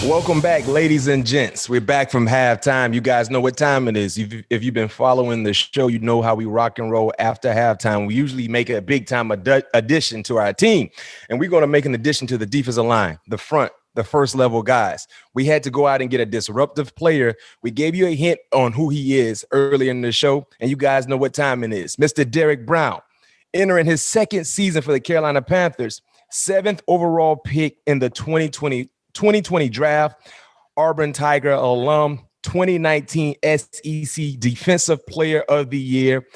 Welcome back, ladies and gents. We're back from halftime. You guys know what time it is. If you've been following the show, you know how we rock and roll after halftime. We usually make a big-time addition to our team, and we're going to make an addition to the defensive line, the front, the first-level guys. We had to go out and get a disruptive player. We gave you a hint on who he is earlier in the show, and you guys know what time it is. Mr. Derrick Brown, entering his second season for the Carolina Panthers, 7th overall pick in the 2020 draft, Auburn Tiger alum, 2019 SEC Defensive Player of the Year.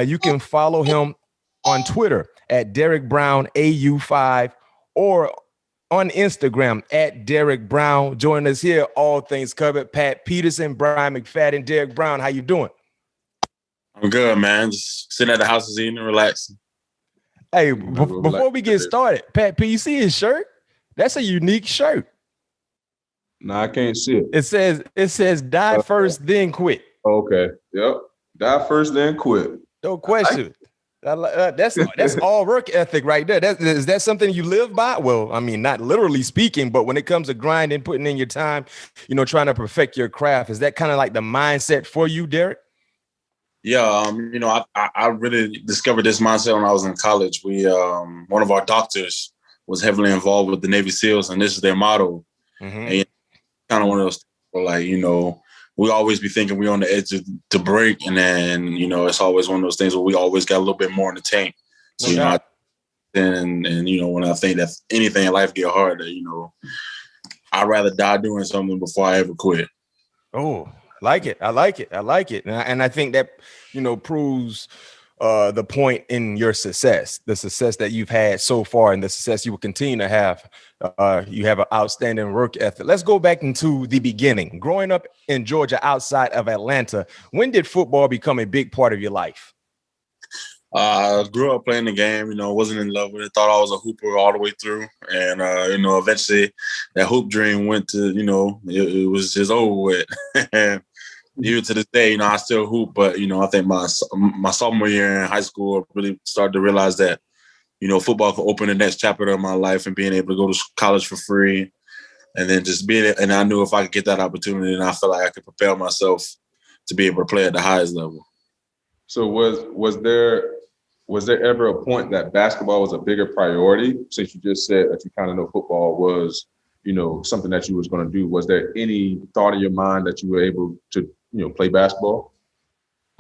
You can follow him on Twitter at Derrick Brown AU5 or on Instagram at Derrick Brown. Join us here, all things covered. Pat Peterson, Brian McFadden, Derrick Brown. How you doing? I'm good, man. Just sitting at the house, eating and relaxing. Hey, before we get started, Pat P, you see his shirt? That's a unique shirt. No, I can't see it. It says die first, then quit. Okay. Yep. Die first, then quit. No question. That's all work ethic right there. Is that something you live by? Well, I mean, not literally speaking, but when it comes to grinding, putting in your time, trying to perfect your craft, is that kind of like the mindset for you, Derrick? Yeah, I really discovered this mindset when I was in college. We one of our doctors was heavily involved with the Navy SEALs, and this is their motto. Mm-hmm. And kind of one of those things where, we always be thinking we're on the edge to break, and then it's always one of those things where we always got a little bit more in the tank. So when I think that anything in life get harder, I'd rather die doing something before I ever quit. Oh, I like it. And I think that proves the point in your success, the success that you've had so far, and the success you will continue to have. You have an outstanding work ethic. Let's go back into the beginning. Growing up in Georgia, outside of Atlanta, when did football become a big part of your life? I grew up playing the game, wasn't in love with it. Thought I was a hooper all the way through. And, eventually that hoop dream went to, it was just over with. And even to this day, I still hoop. But, I think my sophomore year in high school really started to realize that, football could open the next chapter of my life, and being able to go to college for free. And then just and I knew if I could get that opportunity, and I felt like I could propel myself to be able to play at the highest level. So was there ever a point that basketball was a bigger priority? Since you just said that you kind of know football was, something that you was going to do, was there any thought in your mind that you were able to, play basketball?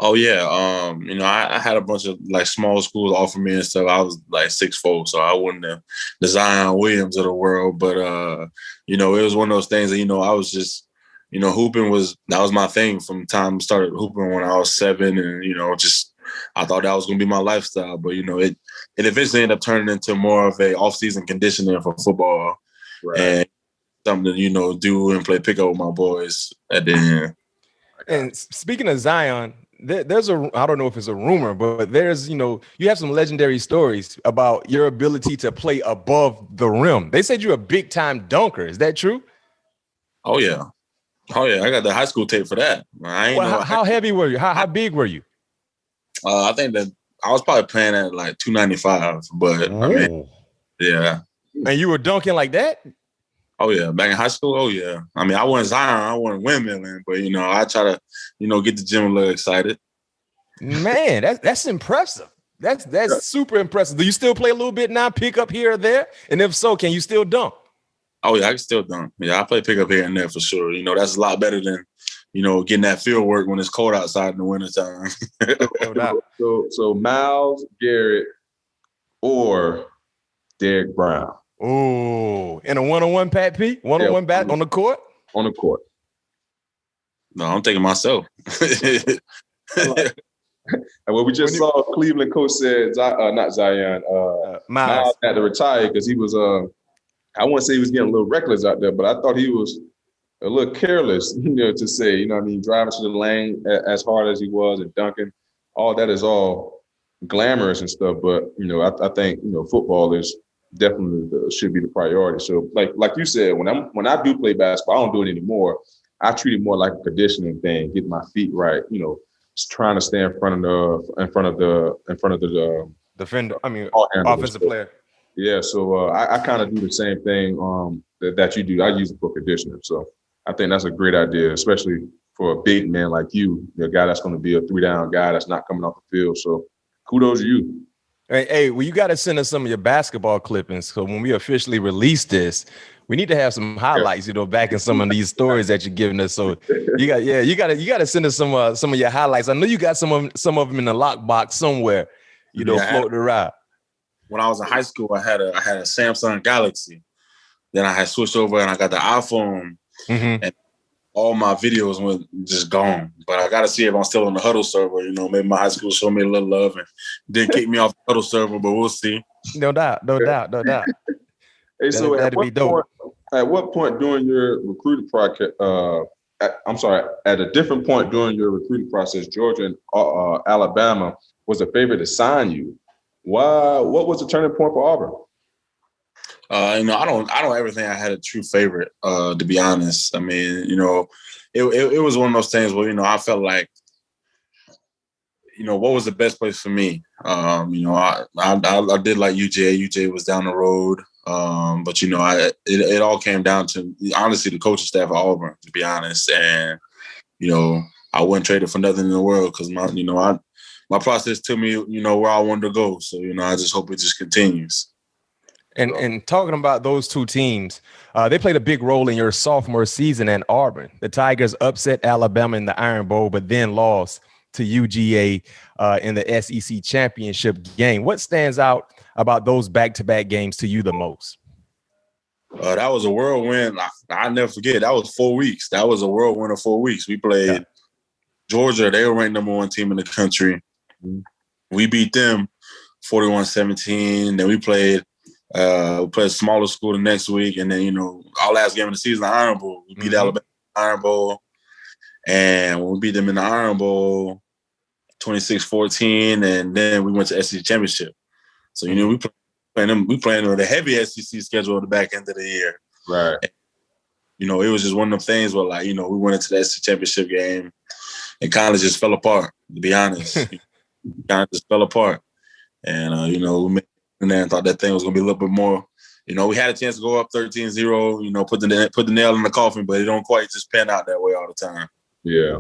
Oh yeah. I had a bunch of like small schools offer me and stuff. I was like 6'4", so I wasn't the Zion Williams of the world. But it was one of those things that, I was just, hooping that was my thing from the time I started hooping when I was 7, and I thought that was gonna be my lifestyle. But it eventually ended up turning into more of a off-season conditioning for football, right, and something to do and play pickup with my boys at the end. And speaking of Zion, there's I don't know if it's a rumor, but there's, you have some legendary stories about your ability to play above the rim. They said you're a big time dunker. Is that true? Oh yeah. I got the high school tape for that. How heavy were you? How big were you? I think that I was probably playing at like 295, but I mean, yeah. And you were dunking like that? Oh yeah, back in high school. Oh yeah. I mean, I wasn't Zion, I wasn't windmilling, but I try to, get the gym a little excited. Man, that's impressive. That's super impressive. Do you still play a little bit now, pick up here or there? And if so, can you still dunk? Oh yeah, I can still dunk. Yeah, I play pick up here and there for sure. That's a lot better than, getting that field work when it's cold outside in the wintertime. No doubt. So Myles Garrett or Derrick Brown. Oh, in a one-on-one, Pat P? One-on-one bat on the court? On the court. No, I'm taking myself. And what we just saw, Cleveland coach said, not Zion, Myles had to retire because he was, I wouldn't say he was getting a little reckless out there, but I thought he was a little careless, to say, driving to the lane as hard as he was and dunking. All that is all glamorous and stuff, but, I think, football is definitely should be the priority. So like you said, when I do play basketball, I don't do it anymore. I treat it more like a conditioning thing, get my feet right, trying to stay in front of the defender. I mean, offensive player. Yeah, so I kind of do the same thing that you do. I use it for conditioning. So I think that's a great idea, especially for a big man like you, a guy that's going to be a 3-down guy that's not coming off the field. So kudos to you. Hey, well, you got to send us some of your basketball clippings. So when we officially release this, we need to have some highlights, back in some of these stories that you're giving us. So you got to send us some of your highlights. I know you got some of them in the lockbox somewhere, floating around. When I was in high school, I had a Samsung Galaxy. Then I had switched over and I got the iPhone, and all my videos were just gone. But I got to see if I'm still on the Huddle server. Maybe my high school showed me a little love and didn't kick me off the Huddle server, but we'll see. No doubt. Hey, so at what point during your recruiting project? At a different point during your recruiting process, Georgia and Alabama was a favorite to sign you. Why? What was the turning point for Auburn? I don't ever think I had a true favorite, to be honest. I mean, it was one of those things where, I felt like, what was the best place for me? I did like UJ. UJ was down the road. But it all came down to, honestly, the coaching staff at Auburn, to be honest. And, I wouldn't trade it for nothing in the world because my process took me, where I wanted to go. So, I just hope it just continues. And talking about those two teams, they played a big role in your sophomore season at Auburn. The Tigers upset Alabama in the Iron Bowl, but then lost to UGA in the SEC championship game. What stands out about those back-to-back games to you the most? That was a whirlwind. I never forget. That was 4 weeks. That was a whirlwind of 4 weeks. We played Georgia. They were ranked number 1 team in the country. We beat them 41-17. Then we played a smaller school the next week. And then, our last game of the season, the Iron Bowl. We beat Alabama in the Iron Bowl. And when we beat them in the Iron Bowl, 26-14, and then we went to SEC championship. So, we playing on the heavy SEC schedule at the back end of the year. Right. And, it was just one of them things where, we went into the SEC championship game and kind of just fell apart, to be honest. Kind of just fell apart. And, we made it in there and thought that thing was going to be a little bit more. We had a chance to go up 13-0, put the nail in the coffin, but it don't quite just pan out that way all the time. Yeah,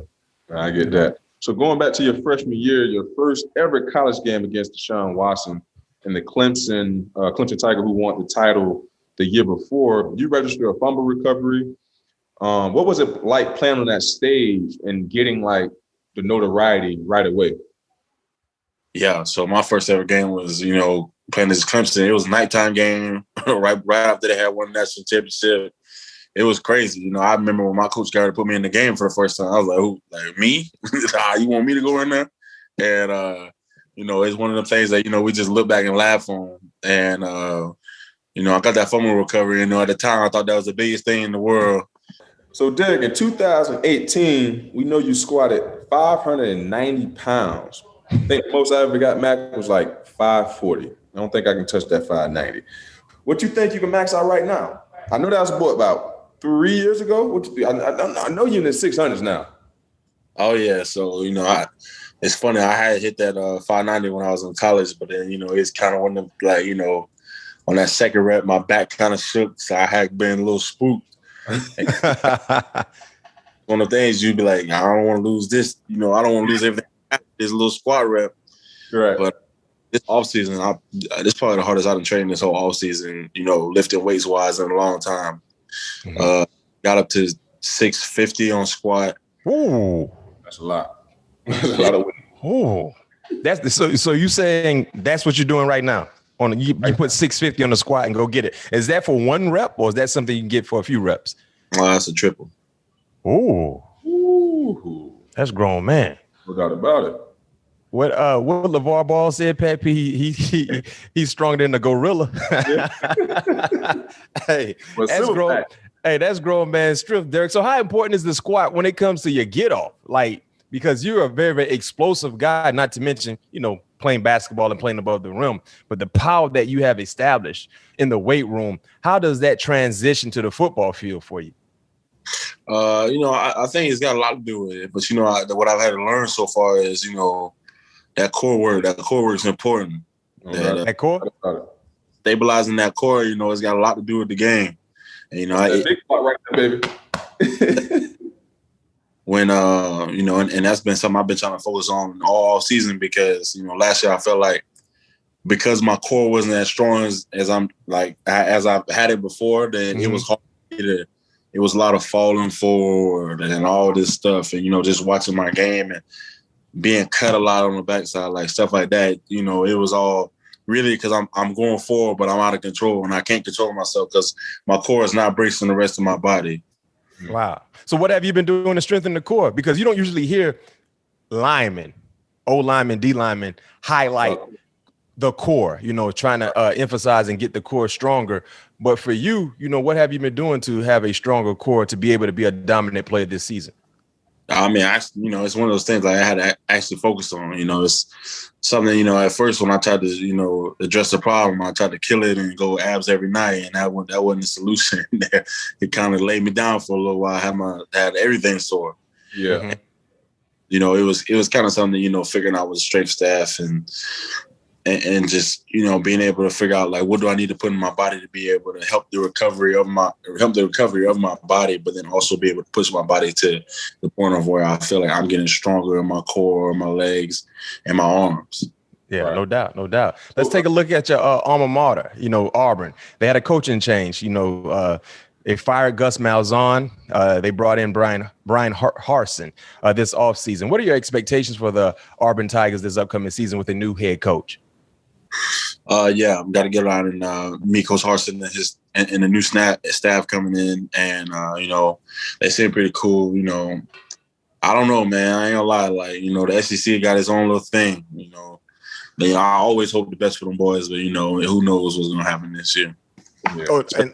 I get that. So going back to your freshman year, your first ever college game against Deshaun Watson and the Clemson Tiger, who won the title the year before, you registered a fumble recovery. What was it like playing on that stage and getting the notoriety right away? Yeah, so my first ever game was, playing this Clemson. It was a nighttime game right after they had won the national championship. It was crazy. I remember when my coach started to put me in the game for the first time. I was like, "Who? Like me? You want me to go in there?" And it's one of the things that we just look back and laugh on. And I got that fumble recovery. At the time, I thought that was the biggest thing in the world. So, Derrick, in 2018, we know you squatted 590 pounds. I think the most I ever got max was like 540. I don't think I can touch that 590. What you think you can max out right now? I know that was about 3 years ago. I know you're in the 600s now. Oh, yeah. So, it's funny. I had hit that 590 when I was in college, but then, it's kind of one of them, on that second rep, my back kind of shook. So I had been a little spooked. One of the things you'd be like, I don't want to lose this. I don't want to lose everything. This little squat rep. Right. But this offseason, this is probably the hardest I've been training this whole offseason, lifting weights wise in a long time. Got up to 650 on squat. Ooh. That's a lot. That's a lot of weight. Ooh. That's so you saying that's what you're doing right now? You put 650 on the squat and go get it. Is that for one rep or is that something you can get for a few reps? That's a triple. Ooh. That's grown man. No doubt about it. What LeVar Ball said, Pat P, he's stronger than the gorilla. Hey, that's grown. Hey, that's grown man strength, Derrick. So how important is the squat when it comes to your get off? Because you're a very, very explosive guy, not to mention, playing basketball and playing above the rim, but the power that you have established in the weight room, how does that transition to the football field for you? I think it's got a lot to do with it. But, what I've had to learn so far is, that core work. That core work is important. That core? stabilizing that core, it's got a lot to do with the game. And, that's big part right there, baby. When and that's been something I've been trying to focus on all season because last year I felt like because my core wasn't as strong as I've had it before, then it was hard to it was a lot of falling forward and all this stuff, and just watching my game and being cut a lot on the backside, like stuff like that. It was all really because I'm going forward, but I'm out of control and I can't control myself because my core is not bracing the rest of my body. Wow. So what have you been doing to strengthen the core? Because you don't usually hear linemen, O linemen, D linemen highlight the core, trying to emphasize and get the core stronger. But for you, what have you been doing to have a stronger core to be able to be a dominant player this season? I mean, it's one of those things I had to actually focus on. It's something, at first when I tried to, address the problem, I tried to kill it and go abs every night, and that wasn't the solution. It kind of laid me down for a little while. I had everything sore. Yeah. Mm-hmm. It was kind of something, figuring out with the strength staff and just, being able to figure out like, what do I need to put in my body to be able to help the recovery of my body, but then also be able to push my body to the point of where I feel like I'm getting stronger in my core, my legs, and my arms. Yeah, right. No doubt. Let's take a look at your alma mater, Auburn. They had a coaching change, they fired Gus Malzahn. They brought in Brian Harsin this offseason. What are your expectations for the Auburn Tigers this upcoming season with a new head coach? Yeah, I've got to get around and meet Coach Harsin and the new staff coming in, and they seem pretty cool. I don't know, man. I ain't gonna lie. Like the SEC got its own little thing. I always hope the best for them boys, but who knows what's gonna happen this year. Yeah. Oh, and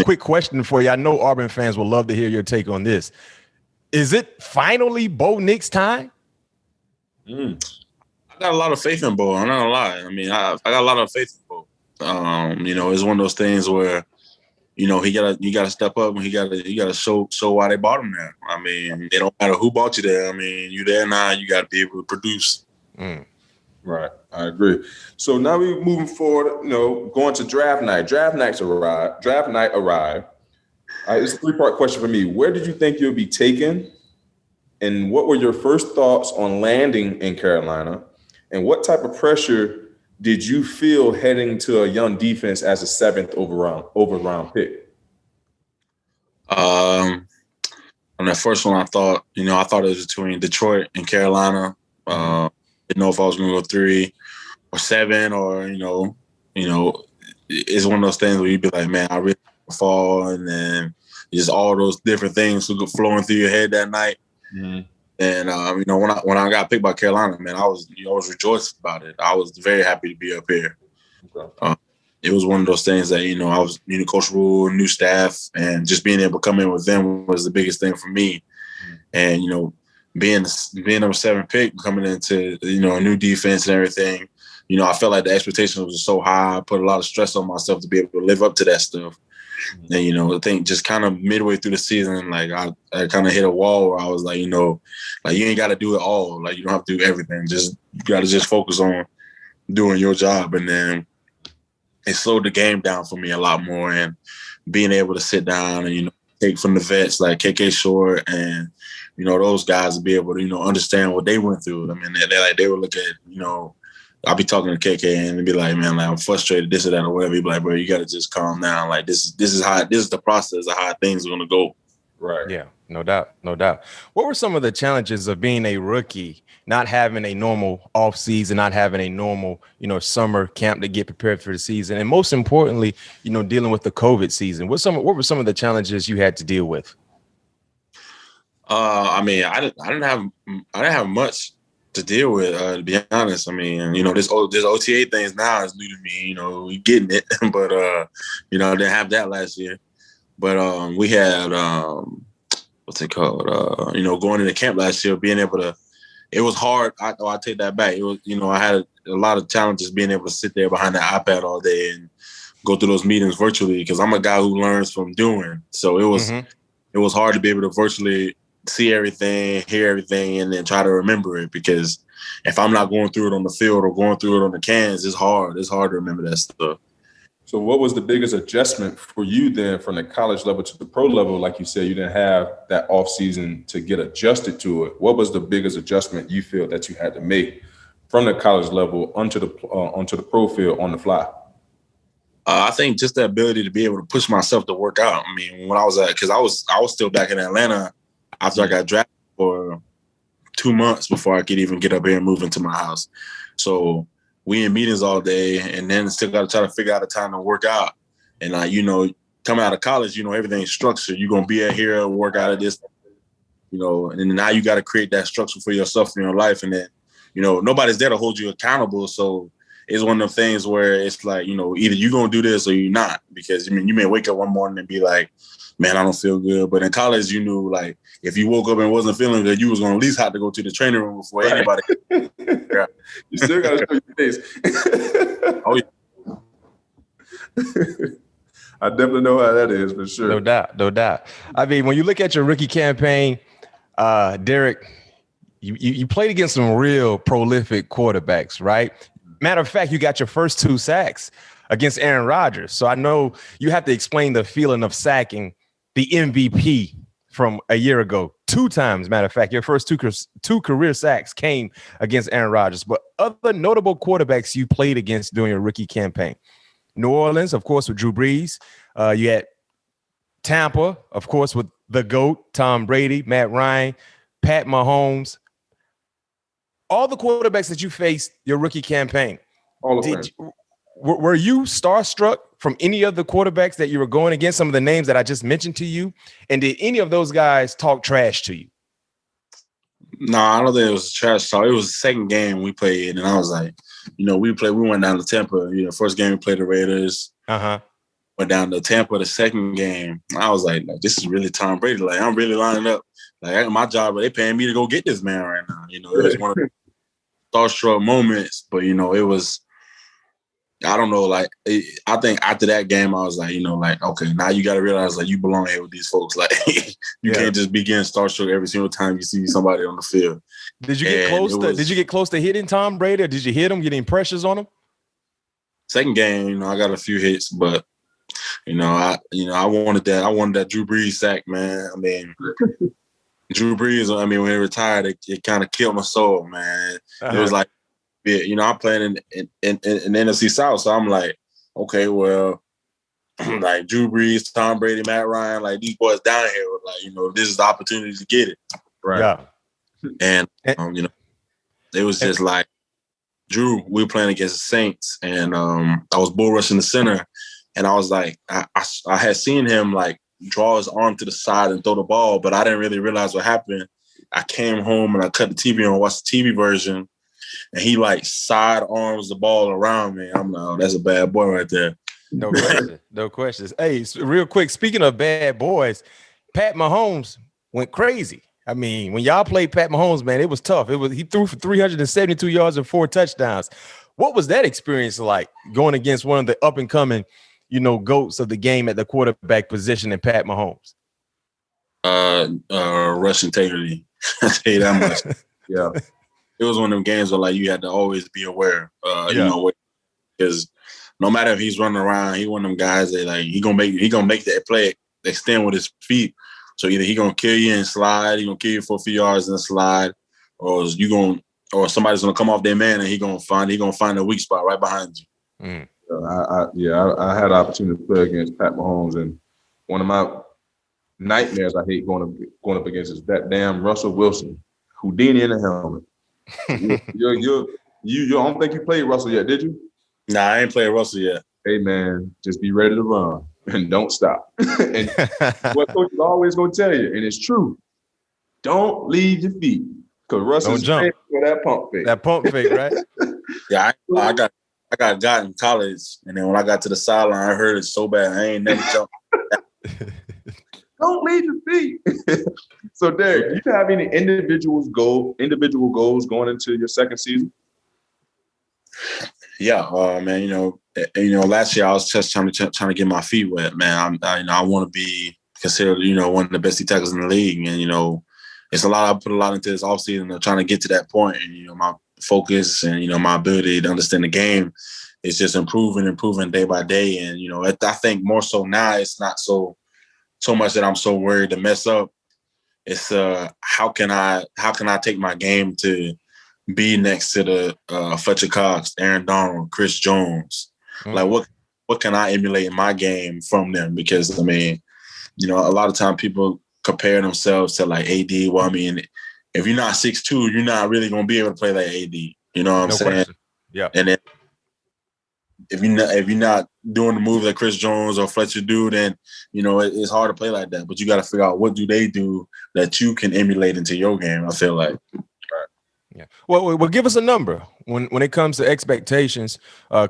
quick question for you. I know Auburn fans will love to hear your take on this. Is it finally Bo Nix time? I got a lot of faith in Bo. I'm not gonna lie. I mean, I got a lot of faith in Bo. It's one of those things where, you gotta step up and you gotta show why they bought him there. I mean, it don't matter who bought you there. I mean, you there now, you gotta be able to produce. Right, I agree. So now we're moving forward, going to draft night. Draft night arrived. All right, it's a 3-part question for me. Where did you think you'll be taken? And what were your first thoughts on landing in Carolina? And what type of pressure did you feel heading to a young defense as a 7th overround pick? On that first one, I thought it was between Detroit and Carolina. Didn't know if I was going to go 3 or 7 or, it's one of those things where you'd be like, man, I really fall. And then just all those different things flowing through your head that night. Mm-hmm. And, when I got picked by Carolina, man, I was rejoiced about it. I was very happy to be up here. Okay. It was one of those things that, I was, Coach Rule, new staff, and just being able to come in with them was the biggest thing for me. And, being number 7 pick, coming into, a new defense and everything, I felt like the expectations was so high. I put a lot of stress on myself to be able to live up to that stuff. And, I think just kind of midway through the season, like I kind of hit a wall where I was like, you ain't got to do it all. Like, you don't have to do everything. You got to just focus on doing your job. And then it slowed the game down for me a lot more. And being able to sit down and, take from the vets like KK Short and, those guys to be able to, understand what they went through. I mean, they would look at, I'll be talking to KK and be like, man, like, I'm frustrated, this or that or whatever. He'd be like, bro, you got to just calm down. Like, this is the process of how things are going to go. Right. Yeah, no doubt. What were some of the challenges of being a rookie, not having a normal off season, not having a normal, summer camp to get prepared for the season, and most importantly, dealing with the COVID season? What were some of the challenges you had to deal with? I mean, I didn't have much to deal with, to be honest. I mean, this OTA thing now is new to me. We getting it, but I didn't have that last year. But we had what's it called? Going into camp last year, being able to. It was hard. I take that back. It was, I had a lot of challenges being able to sit there behind the iPad all day and go through those meetings virtually because I'm a guy who learns from doing. So it was hard to be able to virtually see everything, hear everything, and then try to remember it, because if I'm not going through it on the field or going through it on the cans, it's hard. It's hard to remember that stuff. So what was the biggest adjustment for you then from the college level to the pro level? Like you said, you didn't have that off season to get adjusted to it. What was the biggest adjustment you feel that you had to make from the college level onto the pro field on the fly? I think just the ability to be able to push myself to work out. I mean, when I was because I was still back in Atlanta after I got drafted for 2 months before I could even get up here and move into my house. So we in meetings all day, and then still got to try to figure out a time to work out. And coming out of college, everything's structured. You're gonna be at here, work out of this, and now you got to create that structure for yourself in your life. And then, nobody's there to hold you accountable. So it's one of the things where it's like, either you're gonna do this or you're not. Because you may wake up one morning and be like, man, I don't feel good. But in college, you knew, like, if you woke up and wasn't feeling good, you was going to at least have to go to the training room before anybody. Yeah. You still got to show your face. Oh, yeah. I definitely know how that is, for sure. No doubt. I mean, when you look at your rookie campaign, Derrick, you played against some real prolific quarterbacks, right? Matter of fact, you got your first 2 sacks against Aaron Rodgers. So I know you have to explain the feeling of sacking the MVP from a year ago 2 times. Matter of fact, your first two career sacks came against Aaron Rodgers. But other notable quarterbacks you played against during your rookie campaign: New Orleans, of course, with Drew Brees. You had Tampa, of course, with the GOAT, Tom Brady, Matt Ryan, Pat Mahomes. All the quarterbacks that you faced your rookie campaign. All of them. Were you starstruck from any of the quarterbacks that you were going against, some of the names that I just mentioned to you? And did any of those guys talk trash to you? No, I don't think it was trash talk. It was the second game we played, and I was like, we went down to Tampa. First game we played the Raiders. Went down to Tampa the second game. I was like, this is really Tom Brady. Like, I'm really lining up. Like, my job, they paying me to go get this man right now. It was one of the starstruck moments, but, it was, I don't know, like, I think after that game, I was like, okay, now you got to realize, like, you belong here with these folks. Like, you can't just be getting starstruck every single time you see somebody on the field. Did you get close to hitting Tom Brady, or did you hit him, getting pressures on him? Second game, I got a few hits, but I wanted that Drew Brees sack, man. I mean, Drew Brees, when he retired, it kind of killed my soul, man. It was like, I'm playing in the NFC South, so I'm like, okay, well, like Drew Brees, Tom Brady, Matt Ryan, like these boys down here, like, this is the opportunity to get it, right? Yeah. And it was just like, Drew, we were playing against the Saints, and I was bull rushing the center, and I was like, I had seen him like draw his arm to the side and throw the ball, but I didn't really realize what happened. I came home and I cut the TV on and watched the TV version, and he like side arms the ball around me. I'm like, oh, that's a bad boy right there. No question. No questions. Hey, real quick, speaking of bad boys, Pat Mahomes went crazy. I mean, when y'all played Pat Mahomes, man, it was tough. He threw for 372 yards and 4 touchdowns. What was that experience like, going against one of the up and coming, GOATs of the game at the quarterback position in Pat Mahomes? Rush integrity. I tell you that much. Yeah. It was one of them games where, like, you had to always be aware, because no matter if he's running around, he one of them guys that, like, he gonna make that play extend with his feet. So either he gonna kill you and slide, he gonna kill you for a few yards and slide, or somebody's gonna come off their man and he gonna find a weak spot right behind you. I had an opportunity to play against Pat Mahomes, and one of my nightmares I hate going up against is that damn Russell Wilson, Houdini in the helmet. You don't think you played Russell yet, did you? Nah, I ain't played Russell yet. Hey man, just be ready to run and don't stop. And what coach is always gonna tell you, and it's true, don't leave your feet, because Russell's famous for that pump fake. That pump fake, right? Yeah, I got in college, and then when I got to the sideline, I heard it so bad I ain't never jumped. Don't leave your feet. So, Derrick, do you have any individual goals going into your second season? Yeah, man. Last year I was just trying to get my feet wet, man. I want to be considered, one of the best tackles in the league, and it's a lot. I put a lot into this offseason of trying to get to that point, and my focus and my ability to understand the game it's just improving day by day. And, you know, I think more so now it's not so much that I'm so worried to mess up. It's how can I take my game to be next to the Fletcher Cox, Aaron Donald, Chris Jones? Like what can I emulate in my game from them? Because I mean, you know, a lot of time people compare themselves to like AD. Well, I mean, if you're not 6'2", you're not really gonna be able to play like AD. You know what I'm saying? Question. Yeah. And then if you're not doing the move that Chris Jones or Fletcher do, then you know it's hard to play like that. But you got to figure out what do they do that you can emulate into your game. I feel like. Yeah. Well, give us a number when it comes to expectations.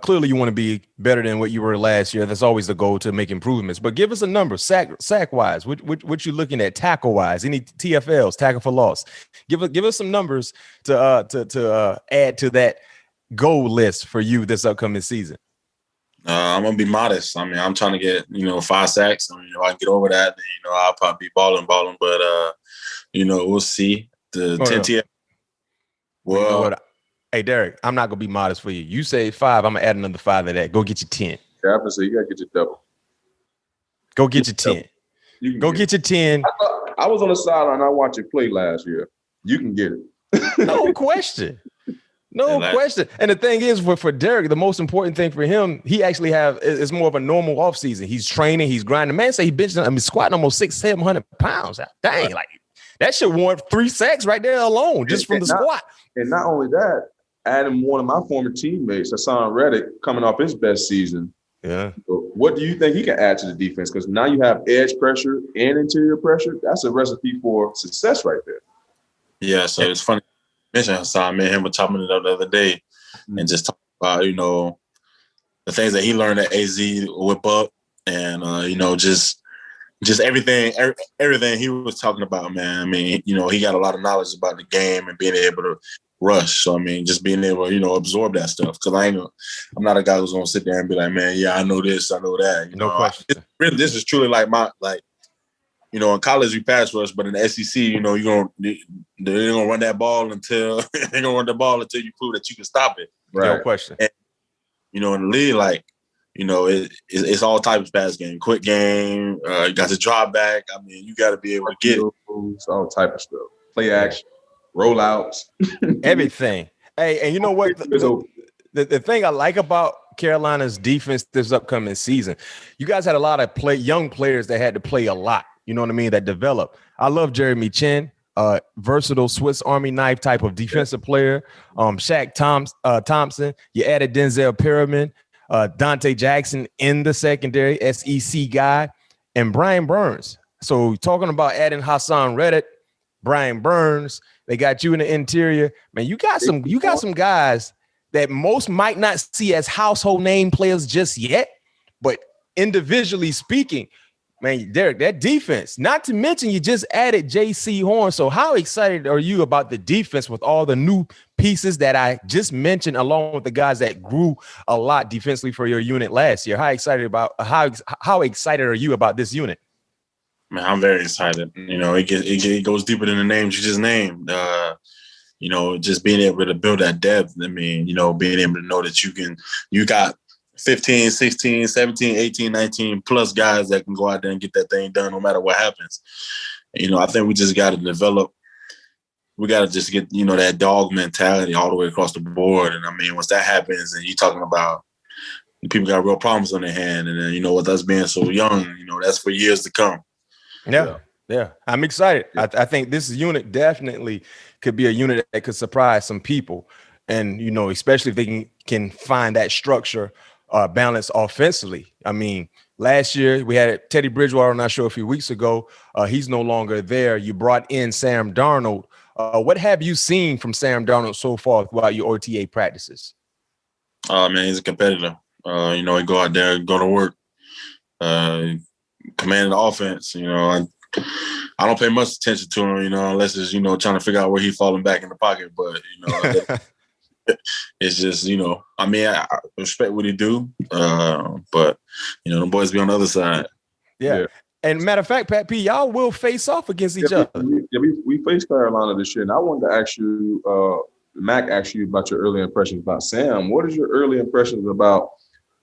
Clearly, you want to be better than what you were last year. That's always the goal, to make improvements. But give us a number, sack wise. What you looking at, tackle wise? Any TFLs, tackle for loss? Give us some numbers to add to that goal list for you this upcoming season. I'm gonna be modest. I mean, I'm trying to get 5 sacks. I mean, I can get over that. Then, I'll probably be balling. But we'll see. The 10 TFL. Well, you know what? Hey, Derrick, I'm not gonna be modest for you. You say 5, I'm gonna add another 5 to that. Go get your 10. Yeah, I'm gonna say you gotta get your double. Go get your 10. Go get your 10. I was on the sideline. I watched you play last year. You can get it. No question. No question. And the thing is, for Derrick, the most important thing for him, he actually is more of a normal offseason. He's training, he's grinding. Man, say he benching, squatting almost 600-700 pounds. Dang, like that should warrant 3 sacks right there alone, just from the squat. And not only that, adding one of my former teammates, Hassan Reddick, coming off his best season. Yeah. What do you think he can add to the defense? Because now you have edge pressure and interior pressure. That's a recipe for success right there. Yeah, so it's funny. Mention Hassan, me and him were chopping it up the other day and just talking about, the things that he learned at AZ with Buck and, just everything he was talking about, man. I mean, he got a lot of knowledge about the game and being able to rush. So, I mean, just being able to, absorb that stuff. Because I'm not a guy who's going to sit there and be like, man, yeah, I know this, I know that. No question. This is truly like in college we pass rush, but in the SEC, they're gonna run that ball until you prove that you can stop it. Right. No question. And, in the league, it's all types of pass game, quick game. You got to drop back. I mean, you got to be able to get it. All type of stuff. Play action, rollouts, everything. Hey, and you know what? The thing I like about Carolina's defense this upcoming season, you guys had a lot of young players that had to play a lot. You know what I mean? That develop. I love Jeremy Chin, versatile Swiss Army knife type of defensive player. Shaq Thompson. You added Denzel Perriman, Dante Jackson in the secondary, SEC guy, and Brian Burns. So talking about adding Hassan Reddick, Brian Burns, they got you in the interior. Man, you got some guys that most might not see as household name players just yet, but individually speaking, man, Derrick, that defense, not to mention you just added Jaycee Horn. So how excited are you about the defense with all the new pieces that I just mentioned, along with the guys that grew a lot defensively for your unit last year? How excited are you about this unit? Man, I'm very excited. It goes deeper than the names you just named. Just being able to build that depth. I mean, being able to know that you got 15, 16, 17, 18, 19 plus guys that can go out there and get that thing done no matter what happens. I think we just got to develop. We got to just get, that dog mentality all the way across the board. And I mean, once that happens and you're talking about people got real problems on their hand, and then, with us being so young, that's for years to come. Yeah. I'm excited. I think this unit definitely could be a unit that could surprise some people. And, especially if they can find that structure balance offensively. I mean, last year we had Teddy Bridgewater, I'm not sure, a few weeks ago. He's no longer there. You brought in Sam Darnold. What have you seen from Sam Darnold so far throughout your OTA practices? Man, he's a competitor. He go out there, go to work, command the offense. I don't pay much attention to him, unless it's, trying to figure out where he's falling back in the pocket. But, it's just, I respect what he do. But, the boys be on the other side. Yeah. And matter of fact, Pat P, y'all will face off against each other. We faced Carolina this year. And I wanted to ask you, Mac asked you about your early impressions about Sam. What is your early impressions about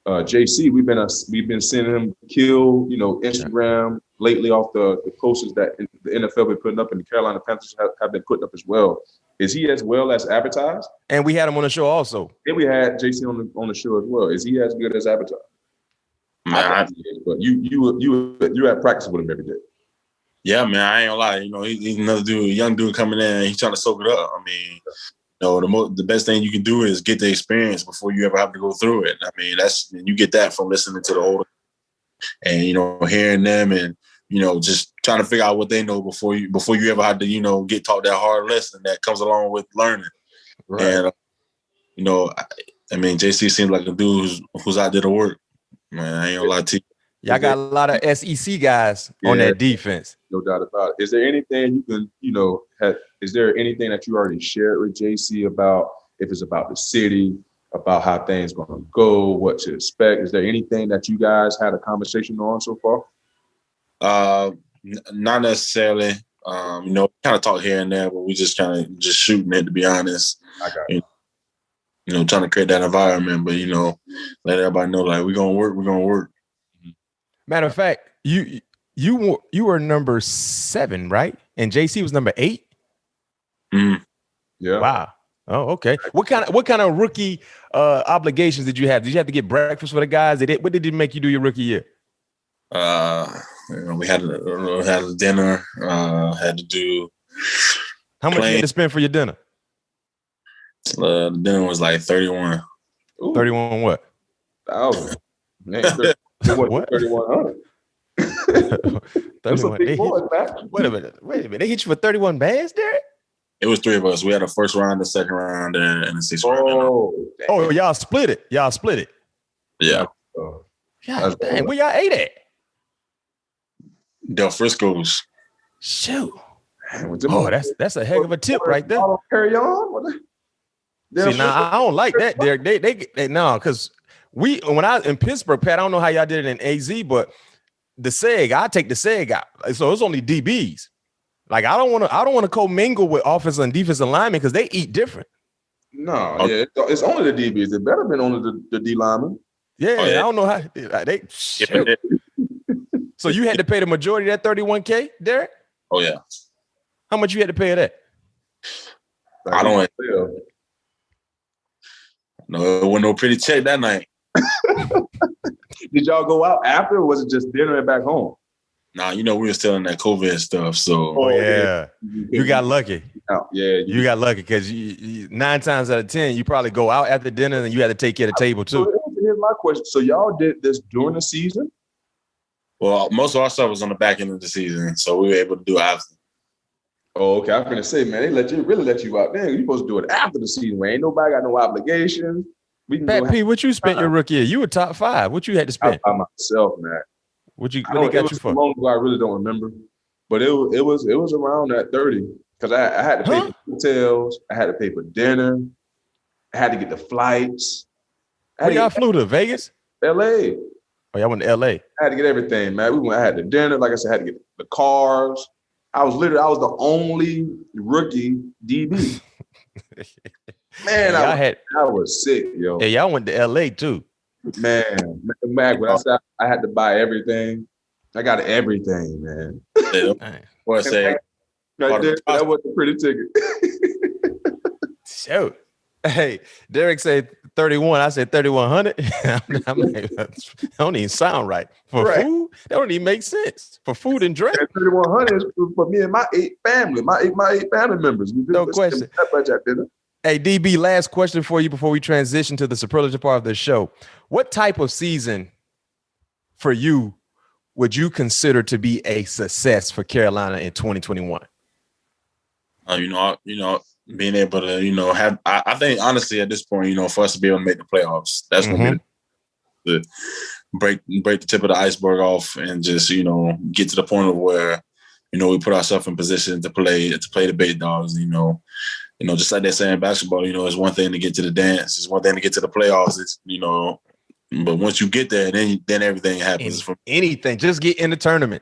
Jaycee? We've been seeing him kill, Instagram lately off the posters that the NFL been putting up, and the Carolina Panthers have been putting up as well. Is he as well as advertised? And we had him on the show also. And we had Jaycee on the show as well. Is he as good as advertised? Man, but you at practice with him every day. Yeah, man, I ain't gonna lie. He's another dude, a young dude coming in. He's trying to soak it up. I mean, the best thing you can do is get the experience before you ever have to go through it. I mean, you get that from listening to the older and hearing them and just trying to figure out what they know before you ever have to get taught that hard lesson that comes along with learning. Right. And I mean, Jaycee seems like a dude who's out there to work. Man, I ain't gonna lie to you. Y'all got a lot of SEC guys on that defense. No doubt about it. Is there anything you can, is there anything that you already shared with Jaycee about, if it's about the city, about how things going to go, what to expect? Is there anything that you guys had a conversation on so far? Not necessarily. Kind of talk here and there, but we just kind of just shooting it, to be honest. I got it. Trying to create that environment, but let everybody know like we're gonna work. Matter of fact, you were number 7, right? And Jaycee was number 8. Mm-hmm. Yeah. Wow. Oh, okay. What kind of rookie obligations did you have? Did you have to get breakfast for the guys? What did it make you do your rookie year? We had a dinner. Had to do. How much you had to spend for your dinner? The dinner was like 31. Ooh. 31 what? 1,000. What? 3,100. 31. Wait a minute. They hit you for 31 bands, Derrick? It was 3 of us. We had a first round, a second round, and a 6th round. Oh, y'all split it. Yeah. God dang, where y'all ate at? Del Frisco's. Shoot. Oh, that's a heck of a tip right there. Carry on. See, now I don't like that, Derrick. They no, because when I was in Pittsburgh, Pat, I don't know how y'all did it in AZ, but the seg, I take the seg out. So it's only DBs. Like I don't want to commingle with offensive and defensive linemen because they eat different. No, yeah, it's only the DBs. It better been only the D linemen. Yeah, I don't know how they. So you had to pay the majority of that $31K, Derrick? Oh yeah. How much you had to pay of that? I don't know. No, it wasn't no pretty check that night. Did y'all go out after, or was it just dinner and back home? Nah, we were still in that COVID stuff. So, yeah, you got lucky. Yeah, you got lucky because 9 times out of 10, you probably go out after dinner and you had to take care of the table too. So here's my question: so y'all did this during the season? Well, most of our stuff was on the back end of the season, so we were able to do it after. Oh, okay. I'm gonna say, man, they really let you out there. You supposed to do it after the season. Ain't nobody got no obligations. Pat P, what you spent your rookie year? You were top 5. What you had to spend? By myself, man. What they got you for? Long ago, I really don't remember, but it was around that 30 because I had to pay for hotels, I had to pay for dinner, I had to get the flights. Where y'all flew to? Vegas? L.A. Oh, y'all went to L.A. I had to get everything, man. I had the dinner, like I said, I had to get the cars. I was the only rookie DB. Man, I was sick, yo. Yeah, y'all went to L.A. too. Man, when I said I had to buy everything, I got everything, man. What I say? That was a pretty ticket. Shoot. Hey, Derrick said 31. I said 3,100. I'm like, that don't even sound right. For food? That don't even make sense. For food and drink. 3,100 is for me and my 8 family, my eight family members. No question. Hey, DB, last question for you before we transition to the superlative part of the show. What type of season for you would you consider to be a success for Carolina in 2021? Being able to, have, I think honestly at this point, for us to be able to make the playoffs, that's going to be break the tip of the iceberg off and just, get to the point of where, we put ourselves in position to play the big dogs, just like they say in basketball, it's one thing to get to the dance. It's one thing to get to the playoffs. It's, but once you get there, then everything happens. Anything, just get in the tournament.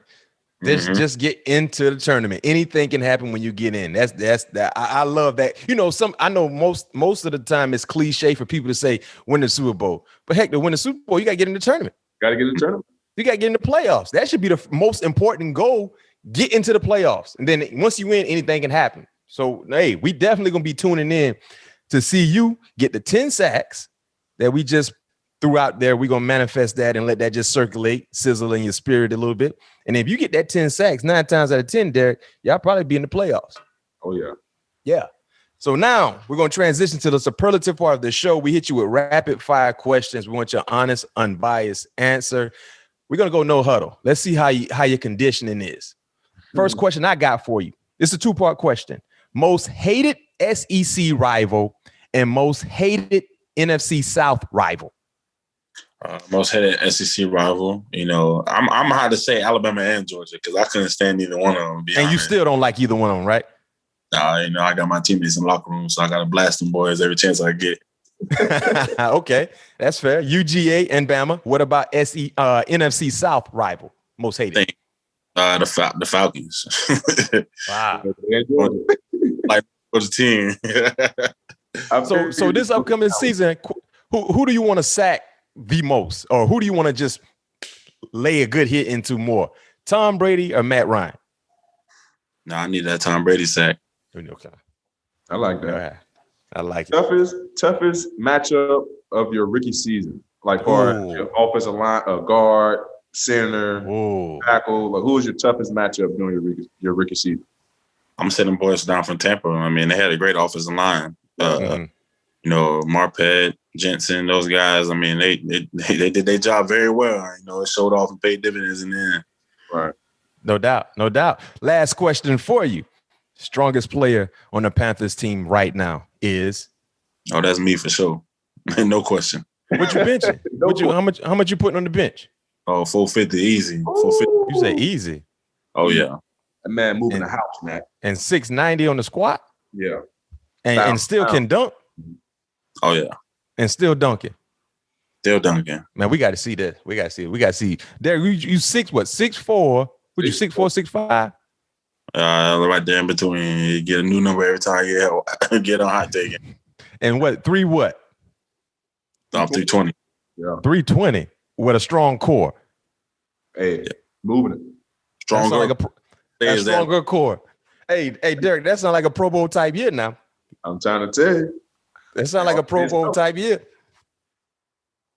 Just get into the tournament. Anything can happen when you get in. That's that. I love that. You know, I know most of the time it's cliche for people to say win the Super Bowl. But heck, to win the Super Bowl, you got to get in the tournament. Got to get in the tournament. You got to get in the playoffs. That should be the most important goal. Get into the playoffs. And then once you win, anything can happen. So, hey, we definitely going to be tuning in to see you get the 10 sacks that we just threw out there. We're going to manifest that and let that just circulate, sizzle in your spirit a little bit. And if you get that 10 sacks, 9 times out of 10, Derrick, y'all probably be in the playoffs. Oh, yeah. Yeah. So now we're going to transition to the superlative part of the show. We hit you with rapid fire questions. We want your honest, unbiased answer. We're going to go no huddle. Let's see how your conditioning is. First question I got for you. It's a 2-part question. Most hated SEC rival and most hated NFC South rival. Most hated SEC rival. You know, I'm hard to say Alabama and Georgia because I couldn't stand either one of them. And honest. You still don't like either one of them, right? Nah, you know, I got my teammates in the locker room, so I got to blast them boys every chance I get. Okay, that's fair. UGA and Bama. What about NFC South rival? Most hated. The Falcons. Wow. Like the team. So this upcoming season, who do you want to sack the most, or who do you want to just lay a good hit into more? Tom Brady or Matt Ryan? No, I need that Tom Brady sack. Okay. I like that. I like it. Toughest matchup of your rookie season, like for your offensive line, guard, center, tackle. Like, who was your toughest matchup during your rookie season? I'm sending boys down from Tampa. I mean, they had a great offensive line. You know, Marpet, Jensen, those guys. I mean, they did their job very well. You know, it showed off and paid dividends in the end. Right. No doubt. Last question for you. Strongest player on the Panthers team right now is? Oh, that's me for sure. No question. What you benching? How much you putting on the bench? Oh, 450 easy. 450. You say easy. Oh, yeah. A man moving the house, man. And 690 on the squat? Yeah. And still can dunk? Oh, yeah. And still dunking? Still dunking. Man, we got to see that. We got to see. Derrick, you 6'4"? What you 6'4", 6'5"? Right there in between. You get a new number every time you get on hot taking. And what? 3 what? 320. Yeah. 320 with a strong core. Hey, moving it. Stronger. A stronger core. Hey, Derrick, that sounds like a Pro Bowl type year now. I'm trying to tell you. That sounds like a Pro Bowl type year.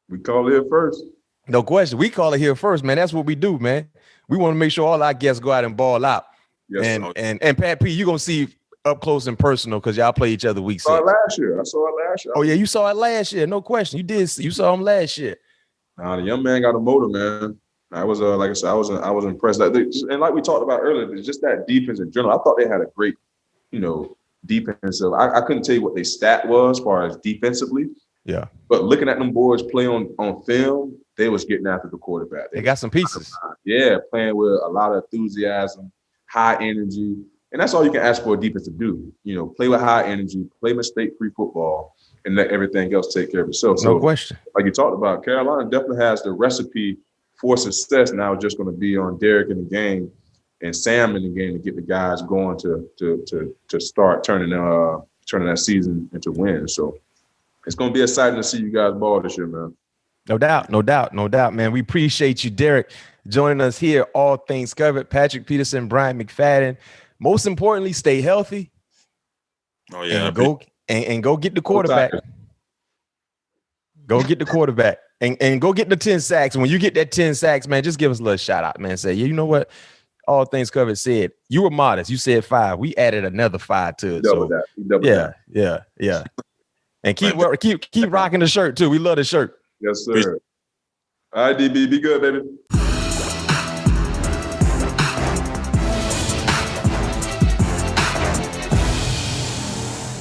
We call it here first. No question. We call it here first, man. That's what we do, man. We want to make sure all our guests go out and ball out. Yes, and Pat P, you're going to see up close and personal because y'all play each other week 6. I saw it last year. Oh, yeah, you saw it last year. No question. You saw him last year. The young man got a motor, man. I was like I said, I was impressed. And like we talked about earlier, just that defense in general. I thought they had a great, defensive. I couldn't tell you what their stat was as far as defensively. Yeah. But looking at them boys play on film, they was getting after the quarterback. They got some pieces. Yeah, playing with a lot of enthusiasm, high energy. And that's all you can ask for a defense to do. Play with high energy, play mistake-free football, and let everything else take care of itself. No question. Like you talked about, Carolina definitely has the recipe for success. Now it's just going to be on Derrick in the game and Sam in the game to get the guys going to start turning that season into wins. So it's going to be exciting to see you guys ball this year, man. No doubt, man. We appreciate you, Derrick, joining us here. All things covered. Patrick, Peterson, Bryant, McFadden. Most importantly, stay healthy. Oh yeah, and go get the quarterback. Go get the quarterback and go get the 10 sacks. And when you get that 10 sacks, man, just give us a little shout out, man. Say, you know what? All things covered said. You were modest. You said 5. We added another 5 to it. Double that. Yeah. And keep rocking the shirt too. We love the shirt. Yes, sir. All right, DB, be good, baby.